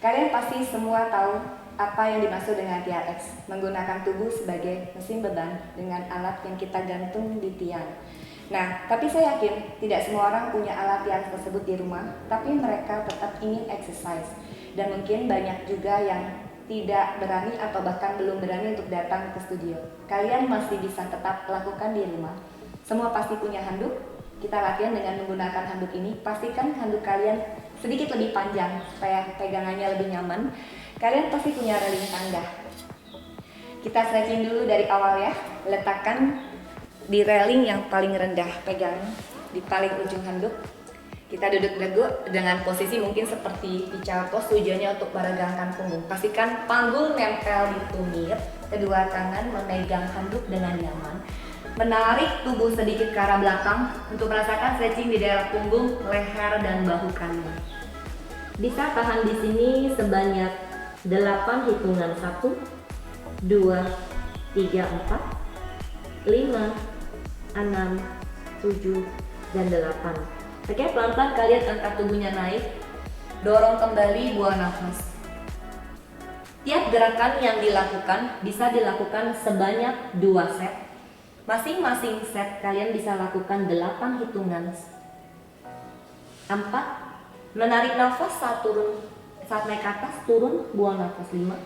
Kalian pasti semua tahu apa yang dimaksud dengan TRX, menggunakan tubuh sebagai mesin beban dengan alat yang kita gantung di tiang. Nah, tapi saya yakin tidak semua orang punya alat TRX tersebut di rumah, tapi mereka tetap ingin exercise. Dan mungkin banyak juga yang tidak berani atau bahkan belum berani untuk datang ke studio. Kalian masih bisa tetap lakukan di rumah. Semua pasti punya handuk. Kita latihan dengan menggunakan handuk ini. Pastikan handuk kalian sedikit lebih panjang supaya pegangannya lebih nyaman. Kalian pasti punya railing tangga. Kita stretching dulu dari awal ya. Letakkan di railing yang paling rendah, pegang di paling ujung handuk. Kita duduk teguk dengan posisi mungkin seperti di child pose, tujuannya untuk meregangkan punggung. Pastikan panggul nempel di tumit, kedua tangan memegang handuk dengan nyaman. Menarik tubuh sedikit ke arah belakang untuk merasakan stretching di daerah punggung, leher, dan bahu kalian. Bisa tahan di sini sebanyak 8 hitungan. 1, 2, 3, 4, 5, 6, 7, dan 8. Oke, pelan-pelan kalian angkat tubuhnya naik. Dorong kembali, buang nafas. Tiap gerakan yang dilakukan bisa dilakukan sebanyak 2 set. Masing-masing set kalian bisa lakukan 8 hitungan. 4. Menarik nafas saat turun, saat naik ke atas, turun, buang nafas. 5.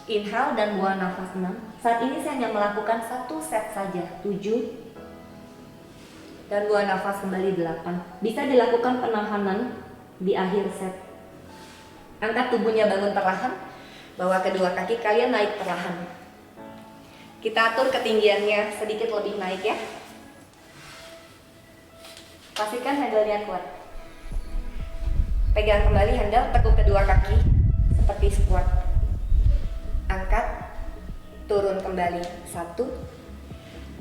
Inhale dan buang nafas. 6. Saat ini saya hanya melakukan 1 set saja. 7. Dan buang nafas kembali. 8. Bisa dilakukan penahanan di akhir set. Angkat tubuhnya, bangun perlahan. Bawa kedua kaki kalian naik perlahan. Kita atur ketinggiannya sedikit lebih naik ya. Pastikan handle-nya kuat. Pegang kembali handle, tekuk kedua kaki seperti squat. Angkat, turun kembali. 1.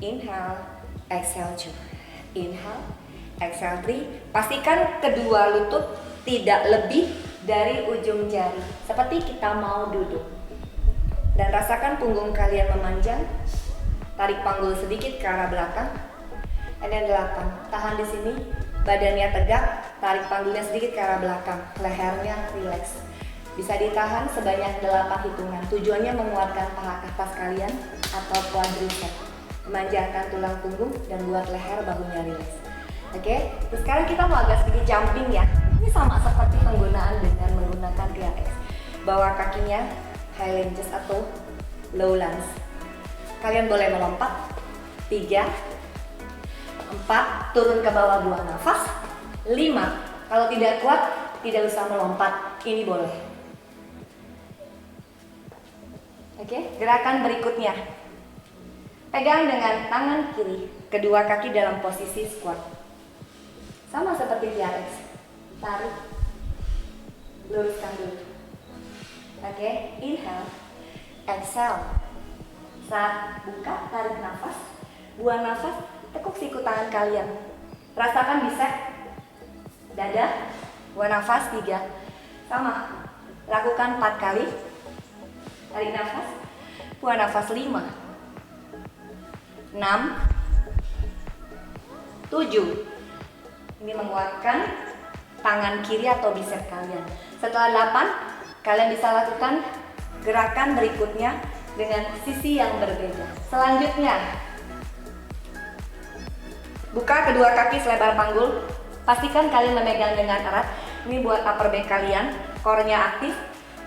Inhale, exhale 2. Inhale, exhale 3. Pastikan kedua lutut tidak lebih dari ujung jari, seperti kita mau duduk. Dan rasakan punggung kalian memanjang. Tarik panggul sedikit ke arah belakang. And then 8. Tahan di sini. Badannya tegak. Tarik panggulnya sedikit ke arah belakang. Lehernya relax. Bisa ditahan sebanyak 8 hitungan. Tujuannya menguatkan paha atas kalian atau quadricep. Memanjangkan tulang punggung dan buat leher bahunya relax. Oke, terus sekarang kita mau agak sedikit jumping ya. Ini sama seperti penggunaan dengan menggunakan TRX. Bawa kakinya high lunges atau low lunge. Kalian boleh melompat. 3, 4, turun ke bawah, buang nafas. 5, kalau tidak kuat tidak usah melompat, ini boleh. Oke, gerakan berikutnya. Pegang dengan tangan kiri, kedua kaki dalam posisi squat. Sama seperti TRX. Tarik, luruskan dulu. Oke, inhale, exhale. Saat buka, tarik nafas, buang nafas, tekuk siku tangan kalian. Rasakan bicep, dada, buang nafas. 3. Sama, lakukan 4 kali. Tarik nafas, buang nafas. 5, 6, 7. Ini menguatkan tangan kiri atau bicep kalian. Setelah 8, kalian bisa lakukan gerakan berikutnya dengan sisi yang berbeda. Selanjutnya, buka kedua kaki selebar panggul. Pastikan kalian memegang dengan erat. Ini buat upper back kalian, core-nya aktif.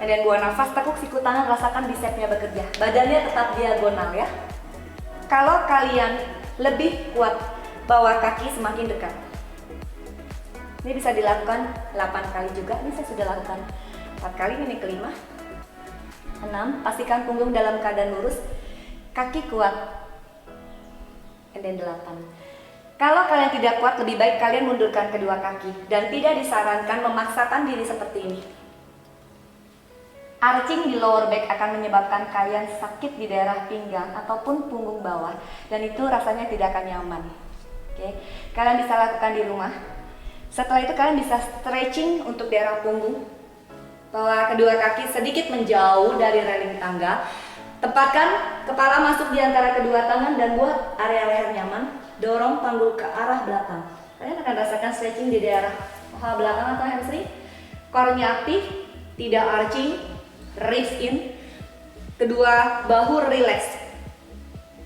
Dan buang nafas, tekuk siku tangan, rasakan bicepnya bekerja. Badannya tetap diagonal ya. Kalau kalian lebih kuat, bawa kaki semakin dekat. Ini bisa dilakukan 8 kali juga. Ini saya sudah lakukan 4 kali, ini kelima. 6, pastikan punggung dalam keadaan lurus, kaki kuat. And then 8. Kalau kalian tidak kuat, lebih baik kalian mundurkan kedua kaki. Dan tidak disarankan memaksakan diri seperti ini. Arching di lower back akan menyebabkan kalian sakit di daerah pinggang ataupun punggung bawah. Dan itu rasanya tidak akan nyaman. Oke, kalian bisa lakukan di rumah. Setelah itu kalian bisa stretching untuk daerah punggung. Bawa kedua kaki sedikit menjauh dari railing tangga. Tempatkan kepala masuk di antara kedua tangan dan buat area leher nyaman. Dorong panggul ke arah belakang. Kalian akan rasakan stretching di daerah paha belakang atau hamstring. Core-nya aktif, tidak arching, ribs in, kedua bahu relax.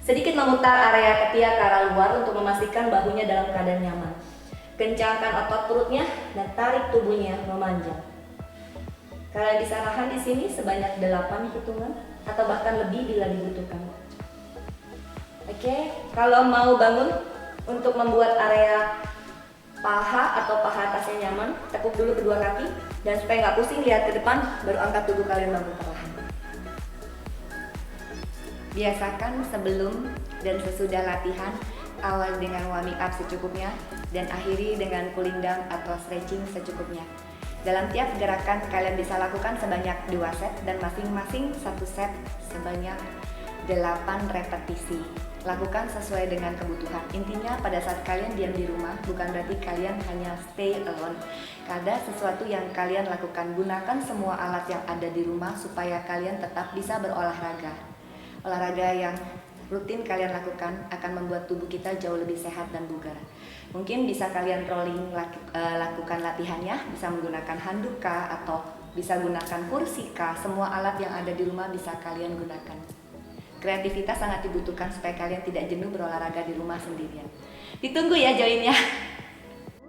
Sedikit memutar area ketiak ke arah luar untuk memastikan bahunya dalam keadaan nyaman. Kencangkan otot perutnya dan tarik tubuhnya memanjang. Kalian bisa nahan di sini sebanyak 8 hitungan atau bahkan lebih bila dibutuhkan. Oke, kalau mau bangun untuk membuat area paha atau paha atasnya nyaman, tekuk dulu kedua kaki dan supaya nggak pusing lihat ke depan, baru angkat tubuh kalian bangun perlahan. Biasakan sebelum dan sesudah latihan, awal dengan warming up secukupnya dan akhiri dengan cooling down atau stretching secukupnya. Dalam tiap gerakan kalian bisa lakukan sebanyak 2 set dan masing-masing satu set sebanyak 8 repetisi. Lakukan sesuai dengan kebutuhan. Intinya pada saat kalian diam di rumah bukan berarti kalian hanya stay alone. Ada sesuatu yang kalian lakukan. Gunakan semua alat yang ada di rumah supaya kalian tetap bisa berolahraga. Olahraga yang rutin kalian lakukan akan membuat tubuh kita jauh lebih sehat dan bugar. Mungkin bisa kalian rolling lakukan latihannya, bisa menggunakan handuk kah atau bisa gunakan kursi kah. Semua alat yang ada di rumah bisa kalian gunakan. Kreativitas sangat dibutuhkan supaya kalian tidak jenuh berolahraga di rumah sendirian. Ditunggu ya joinnya.